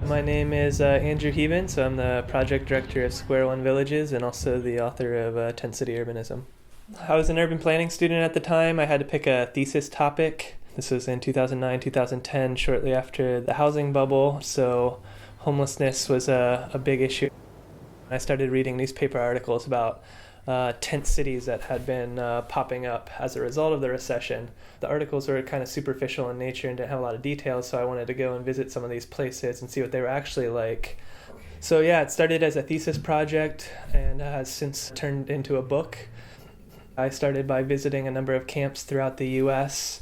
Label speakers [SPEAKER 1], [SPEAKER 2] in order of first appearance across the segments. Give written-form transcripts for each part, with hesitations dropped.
[SPEAKER 1] My name is Andrew Heben, so I'm the project director of Square One Villages and also the author of Tent City Urbanism. I was an urban planning student at the time. I had to pick a thesis topic. This was in 2009, 2010, shortly after the housing bubble, so homelessness was a big issue. I started reading newspaper articles about tent cities that had been popping up as a result of the recession. The articles were kind of superficial in nature and didn't have a lot of details, so I wanted to go and visit some of these places and see what they were actually like. So yeah, it started as a thesis project and has since turned into a book. I started by visiting a number of camps throughout the U.S.,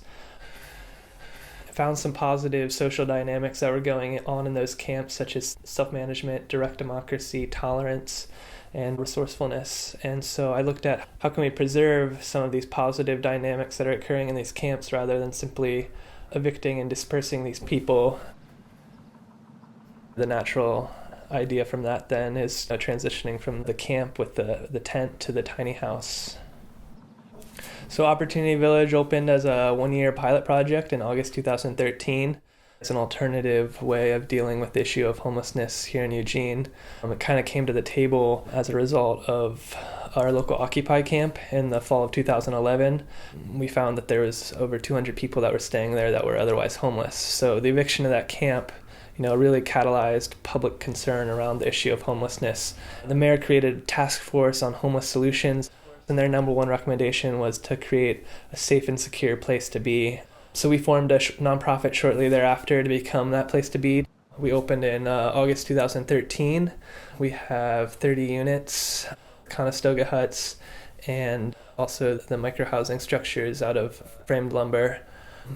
[SPEAKER 1] found some positive social dynamics that were going on in those camps, such as self-management, direct democracy, tolerance, and resourcefulness. And so I looked at how can we preserve some of these positive dynamics that are occurring in these camps rather than simply evicting and dispersing these people. The natural idea from that then is transitioning from the camp with the tent to the tiny house. So Opportunity Village opened as a one-year pilot project in August 2013. It's an alternative way of dealing with the issue of homelessness here in Eugene. It kind of came to the table as a result of our local Occupy camp in the fall of 2011. We found that there was over 200 people that were staying there that were otherwise homeless. So the eviction of that camp really catalyzed public concern around the issue of homelessness. The mayor created a task force on homeless solutions, and their number one recommendation was to create a safe and secure place to be. So we formed a nonprofit shortly thereafter to become that place to be. We opened in August 2013. We have 30 units, Conestoga huts, and also the micro-housing structures out of framed lumber.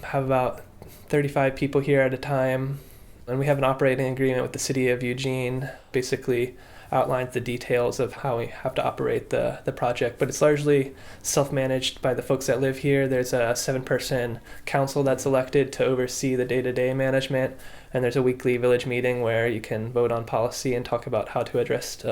[SPEAKER 1] Have about 35 people here at a time. And we have an operating agreement with the city of Eugene, basically outlines the details of how we have to operate the project, but it's largely self-managed by the folks that live here. There's a 7-person council that's elected to oversee the day-to-day management, and there's a weekly village meeting where you can vote on policy and talk about how to address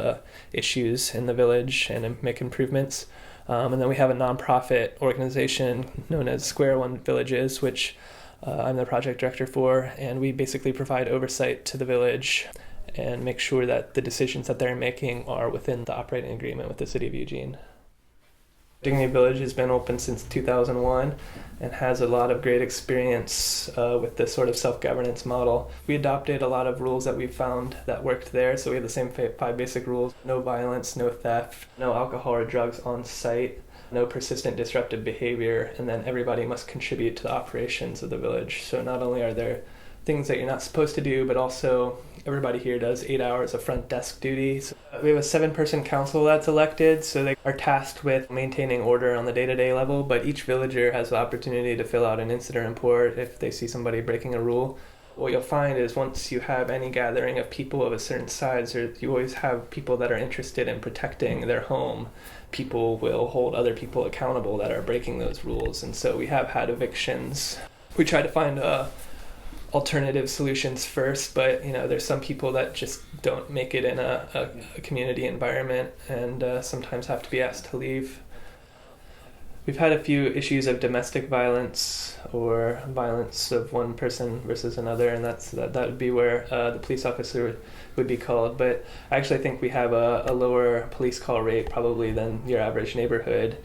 [SPEAKER 1] issues in the village and make improvements. And then we have a nonprofit organization known as Square One Villages, which I'm the project director for, and we basically provide oversight to the village and make sure that the decisions that they're making are within the operating agreement with the city of Eugene. Dignity Village has been open since 2001 and has a lot of great experience with this sort of self-governance model. We adopted a lot of rules that we found that worked there, so we have the same 5 basic rules: no violence, no theft, no alcohol or drugs on site, no persistent disruptive behavior, and then everybody must contribute to the operations of the village. So not only are there things that you're not supposed to do, but also everybody here does 8 hours of front desk duty. So we have a 7-person council that's elected, so they are tasked with maintaining order on the day-to-day level, but each villager has the opportunity to fill out an incident report if they see somebody breaking a rule. What you'll find is once you have any gathering of people of a certain size, or you always have people that are interested in protecting their home, people will hold other people accountable that are breaking those rules. And so we have had evictions. We try to find alternative solutions first, but there's some people that just don't make it in a community environment and sometimes have to be asked to leave. We've had a few issues of domestic violence or violence of one person versus another, and that would be where the police officer would be called. But I actually think we have a lower police call rate probably than your average neighborhood.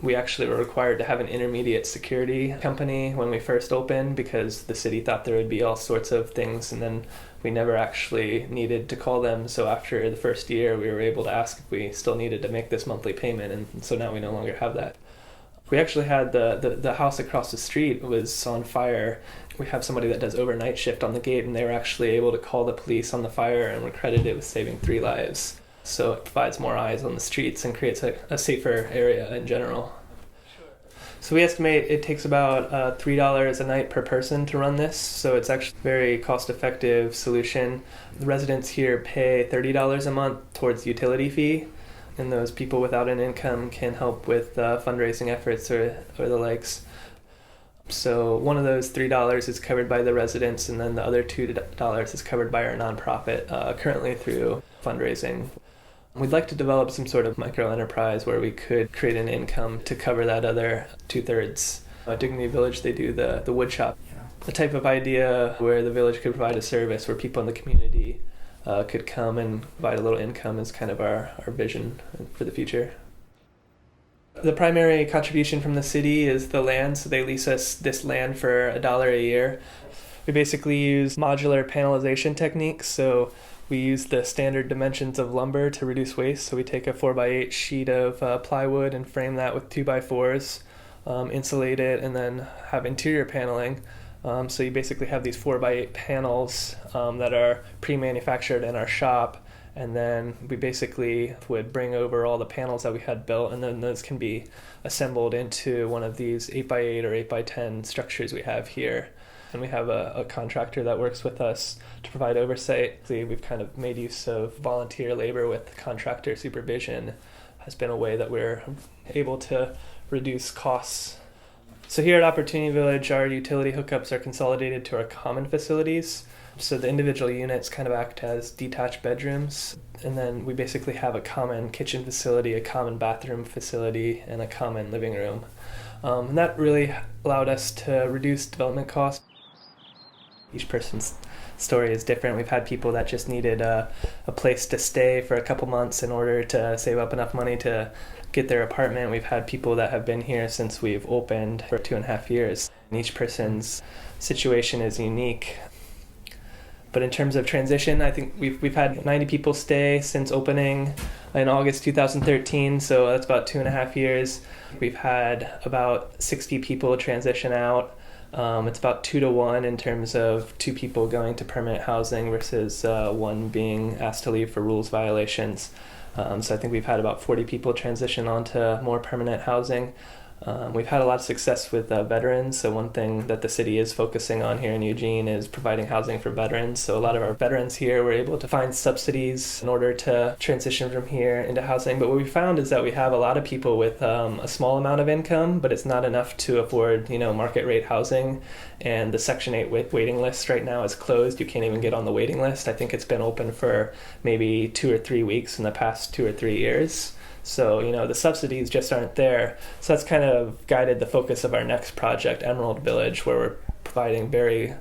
[SPEAKER 1] We actually were required to have an intermediate security company when we first opened because the city thought there would be all sorts of things, and then we never actually needed to call them. So after the first year, we were able to ask if we still needed to make this monthly payment, and so now we no longer have that. We actually had the house across the street was on fire. We have somebody that does overnight shift on the gate, and they were actually able to call the police on the fire and were credited with saving 3 lives. So it provides more eyes on the streets and creates a safer area in general. So we estimate it takes about $3 a night per person to run this, so it's actually a very cost-effective solution. The residents here pay $30 a month towards the utility fee, and those people without an income can help with fundraising efforts or the likes. So one of those $3 is covered by the residents, and then the other $2 is covered by our nonprofit, currently through fundraising. We'd like to develop some sort of micro-enterprise where we could create an income to cover that other 2/3. At Dignity Village, they do the wood shop. the type of idea where the village could provide a service where people in the community could come and provide a little income is kind of our vision for the future. The primary contribution from the city is the land, so they lease us this land for $1 a year. We basically use modular panelization techniques, so we use the standard dimensions of lumber to reduce waste. So we take a 4x8 sheet of plywood and frame that with 2x4s, insulate it, and then have interior paneling. So you basically have these 4x8 panels that are pre-manufactured in our shop, and then we basically would bring over all the panels that we had built, and then those can be assembled into one of these 8x8 or 8x10 structures we have here. And we have a contractor that works with us to provide oversight. We've kind of made use of volunteer labor with contractor supervision. Has been a way that we're able to reduce costs. So here at Opportunity Village, our utility hookups are consolidated to our common facilities. So the individual units kind of act as detached bedrooms, and then we basically have a common kitchen facility, a common bathroom facility, and a common living room. And that really allowed us to reduce development costs. Each person's story is different. We've had people that just needed a place to stay for a couple months in order to save up enough money to get their apartment. We've had people that have been here since we've opened for 2.5 years. And each person's situation is unique. But in terms of transition, I think we've had 90 people stay since opening in August 2013, so that's about 2.5 years. We've had about 60 people transition out. It's about 2 to 1 in terms of 2 people going to permanent housing versus 1 being asked to leave for rules violations. So I think we've had about 40 people transition onto more permanent housing. We've had a lot of success with veterans. So one thing that the city is focusing on here in Eugene is providing housing for veterans. So a lot of our veterans here were able to find subsidies in order to transition from here into housing. But what we found is that we have a lot of people with a small amount of income, but it's not enough to afford, market rate housing. And the Section 8 waiting list right now is closed. You can't even get on the waiting list. I think it's been open for maybe 2 or 3 weeks in the past 2 or 3 years. So, the subsidies just aren't there. So that's kind of guided the focus of our next project, Emerald Village, where we're providing very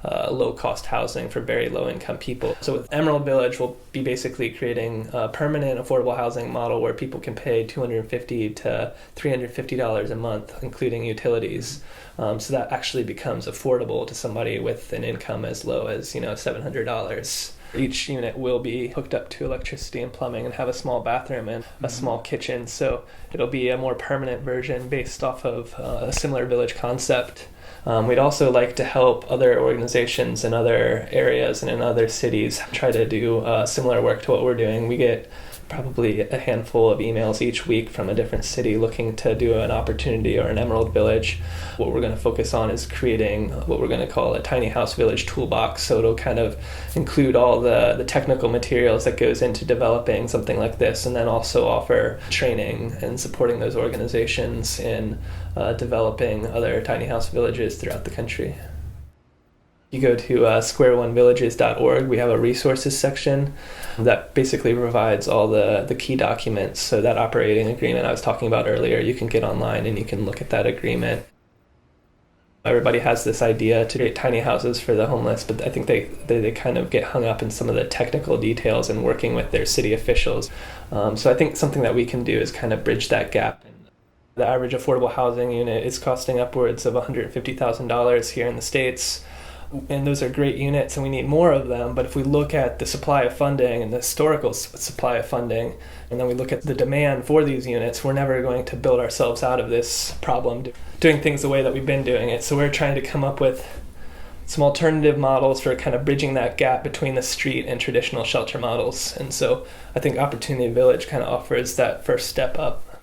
[SPEAKER 1] low-cost housing for very low-income people. So with Emerald Village, we'll be basically creating a permanent affordable housing model where people can pay $250 to $350 a month, including utilities. So that actually becomes affordable to somebody with an income as low as, $700. Each unit will be hooked up to electricity and plumbing and have a small bathroom and a small kitchen. So it'll be a more permanent version based off of a similar village concept. We'd also like to help other organizations in other areas and in other cities try to do similar work to what we're doing. We get probably a handful of emails each week from a different city looking to do an opportunity or an Emerald Village. What we're going to focus on is creating what we're going to call a tiny house village toolbox. So it'll kind of include all the technical materials that goes into developing something like this, and then also offer training and supporting those organizations in developing other tiny house villages throughout the country. You go to squareonevillages.org. We have a resources section that basically provides all the key documents. So that operating agreement I was talking about earlier, you can get online and you can look at that agreement. Everybody has this idea to create tiny houses for the homeless, but I think they kind of get hung up in some of the technical details and working with their city officials. So I think something that we can do is kind of bridge that gap. The average affordable housing unit is costing upwards of $150,000 here in the States. And those are great units and we need more of them. But if we look at the supply of funding and the historical supply of funding, and then we look at the demand for these units, we're never going to build ourselves out of this problem doing things the way that we've been doing it. So we're trying to come up with some alternative models for kind of bridging that gap between the street and traditional shelter models. And so I think Opportunity Village kind of offers that first step up.